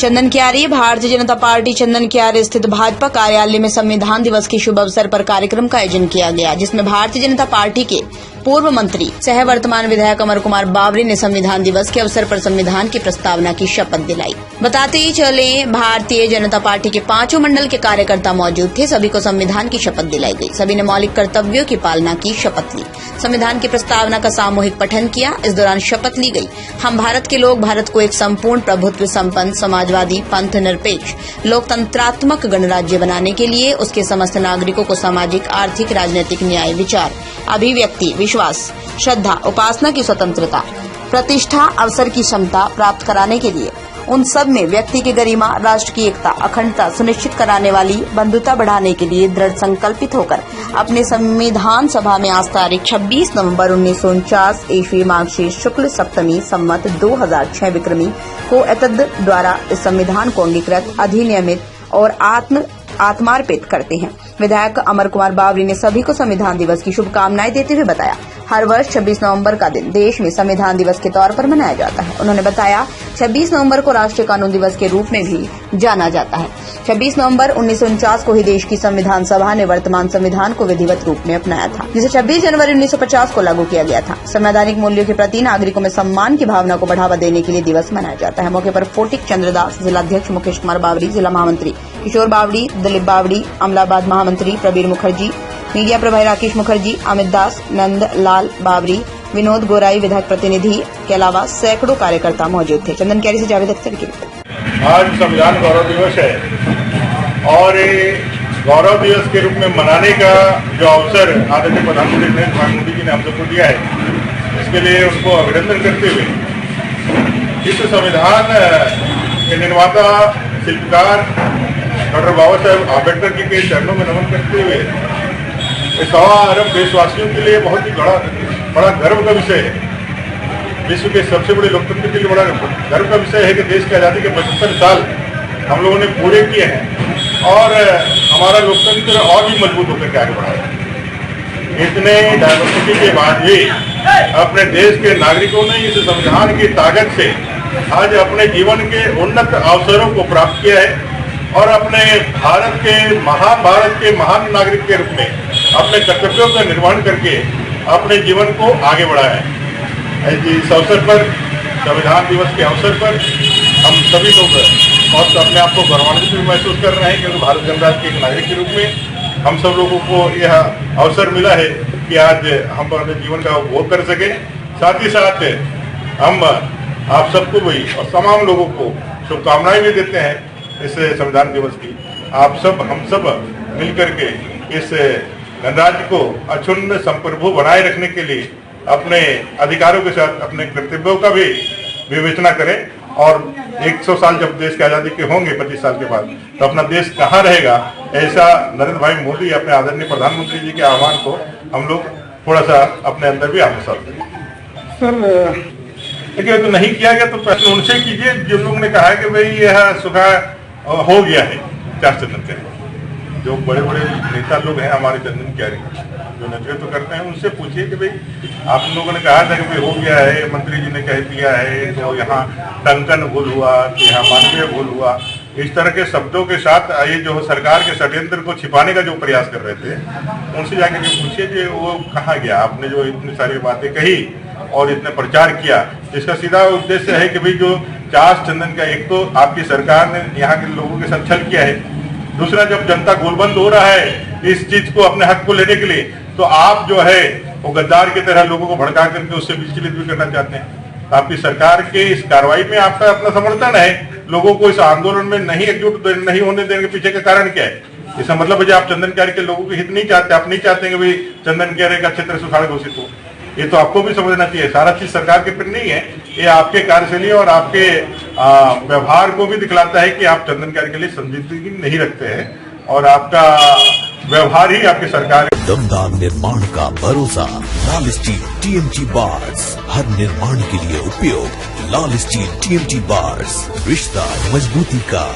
चंदन कियारी। भारतीय जनता पार्टी चंदन कियारी स्थित भाजपा कार्यालय में संविधान दिवस के शुभ अवसर पर कार्यक्रम का आयोजन किया गया, जिसमें भारतीय जनता पार्टी के पूर्व मंत्री सह वर्तमान विधायक अमर कुमार बावरी ने संविधान दिवस के अवसर पर संविधान की प्रस्तावना की शपथ दिलाई। बताते ही चले, भारतीय जनता पार्टी के 5 मंडल के कार्यकर्ता मौजूद थे। सभी को संविधान की शपथ दिलाई गई। सभी ने मौलिक कर्तव्यों की पालना की शपथ ली। संविधान की प्रस्तावना का सामूहिक पठन किया। इस दौरान शपथ ली गई। हम भारत के लोग भारत को एक संपूर्ण प्रभुत्व संपन्न समाजवादी पंथ निरपेक्ष लोकतंत्रात्मक गणराज्य बनाने के लिए उसके समस्त नागरिकों को सामाजिक, आर्थिक, राजनीतिक न्याय, विचार, अभिव्यक्ति, विश्वास, श्रद्धा, उपासना की स्वतंत्रता, प्रतिष्ठा, अवसर की क्षमता प्राप्त कराने के लिए उन सब में व्यक्ति की गरिमा, राष्ट्र की एकता, अखंडता सुनिश्चित कराने वाली बंधुता बढ़ाने के लिए दृढ़ संकल्पित होकर अपने संविधान सभा में आज तारीख 26 नवंबर 1949 ईस्वी मार्गशीर्ष शुक्ल सप्तमी सम्मत 2006 विक्रमी को एतद द्वारा इस संविधान को अंगीकृत, अधिनियमित और आत्मार्पित करते हैं। विधायक अमर कुमार बावरी ने सभी को संविधान दिवस की शुभकामनाएं देते हुए बताया, हर वर्ष 26 नवंबर का दिन देश में संविधान दिवस के तौर पर मनाया जाता है। उन्होंने बताया 26 नवंबर को राष्ट्रीय कानून दिवस के रूप में भी जाना जाता है। 26 नवंबर 1949 को ही देश की संविधान सभा ने वर्तमान संविधान को विधिवत रूप में अपनाया था, जिसे 26 जनवरी 1950 को लागू किया गया था। संवैधानिक मूल्यों के प्रति नागरिकों में सम्मान की भावना को बढ़ावा देने के लिए दिवस मनाया जाता है। मौके पर फोटिक चंद्रदास, जिलाध्यक्ष मुकेश कुमार बावरी, जिला महामंत्री किशोर बावरी, दिलीप बावरी, अमलाबाद महामंत्री प्रबीर मुखर्जी, मीडिया प्रभारी राकेश मुखर्जी, अमित दास, नंद लाल बावरी, विनोद गोराई, विधायक प्रतिनिधि के अलावा सैकड़ों कार्यकर्ता मौजूद थे। चंदन कियारी से जावेद अख्तर की रिपोर्ट। आज संविधान गौरव दिवस है और गौरव दिवस के रूप में मनाने का जो अवसर आदरणीय प्रधानमंत्री नरेंद्र मोदी जी ने हम सबको दिया है, इसके लिए उनको अभिनंदन करते हुए इस संविधान के निर्माता शिल्पकार डॉक्टर बाबा साहेब आम्बेडकर जी के चरणों में नमन करते हुए 1.25 अरब देशवासियों के लिए बहुत ही बड़ा गर्व का विषय है। विश्व के सबसे बड़े लोकतंत्र के लिए बड़ा गर्व का विषय है कि देश की आज़ादी के 75 साल हम लोगों ने पूरे किए हैं और हमारा लोकतंत्र और भी मजबूत होकर के आगे बढ़ा है। इतने डायवर्सिटी के बाद भी अपने देश के नागरिकों ने इस संविधान की ताकत से आज अपने जीवन के उन्नत अवसरों को प्राप्त किया है और अपने भारत के महान नागरिक के रूप में अपने कर्तव्यों का निर्वहन करके अपने जीवन को आगे बढ़ाया है। इस अवसर पर, संविधान दिवस के अवसर पर हम सभी लोग और अपने आप को गौरवान्वित महसूस कर रहे हैं, क्योंकि भारत गणराज्य के एक नागरिक के रूप में हम सब लोगों को यह अवसर मिला है कि आज हम अपने जीवन का उपभोग कर सके। साथ ही साथ हम आप सबको भी और तमाम लोगों को शुभकामनाएं भी देते हैं इस संविधान दिवस की। आप सब, हम सब मिलकर के इस गणराज्य को अक्षुण्ण संप्रभु बनाए रखने के लिए अपने अधिकारों के साथ अपने कर्तव्यों का भी विवेचना करें और 100 साल जब देश की आज़ादी के होंगे 25 साल के बाद, तो अपना देश कहाँ रहेगा, ऐसा नरेंद्र भाई मोदी अपने आदरणीय प्रधानमंत्री जी के आह्वान को हम लोग थोड़ा सा अपने अंदर भी आत्मसात करें। सर देखिए, तो नहीं किया गया तो प्रश्न उनसे कीजिए जिन लोगों ने कहा है कि भाई यह सुखा हो गया है। क्या चंदन कियारी जो बड़े बड़े नेता लोग हैं, हमारे चंदन कियारी जो नेतृत्व करते हैं, उनसे पूछिए कि भाई आप लोगों ने कहा था कि भाई हो गया है, मंत्री जी ने कह दिया है, तो यहाँ टंकन भूल हुआ, कि यहाँ मानवीय भूल हुआ, इस तरह के शब्दों के साथ ये जो सरकार के षड्यंत्र को छिपाने का जो प्रयास कर रहे थे, उनसे जाकर के पूछिए कि वो कहाँ गया। आपने जो इतनी सारी बातें कही और इतने प्रचार किया, जिसका सीधा उद्देश्य है कि भाई जो चार्ज चंदन का, एक तो आपकी सरकार ने यहाँ के लोगों के साथ छल किया है, दूसरा जब जनता गोलबंद हो रहा है इस चीज को, अपने हक को लेने के लिए, तो आप जो है वो गद्दार की तरह लोगों को भड़का करके उससे विचलित भी करना चाहते हैं। तो आपकी सरकार के इस कार्रवाई में आपका अपना समर्थन है। लोगों को इस आंदोलन में नहीं एकजुट नहीं होने देने के पीछे का कारण क्या है? इसका मतलब है कि आप चंदन कियारी के लोगों के हित नहीं चाहते, आप नहीं चाहते कि भाई चंदन कियारी का क्षेत्र सुखाड़ घोषित हो। ये तो आपको भी समझना चाहिए। सारा चीज सरकार के प्रति नहीं है, ये आपके कार्यशैली और आपके व्यवहार को भी दिखलाता है कि आप चंदन कियारी के लिए संजीदगी नहीं रखते हैं और आपका व्यवहार ही आपकी सरकार। दमदार निर्माण का भरोसा लाल स्टील TMT बार्स, हर निर्माण के लिए उपयोग। लाल स्टील TMT बार्स, रिश्ता मजबूती का।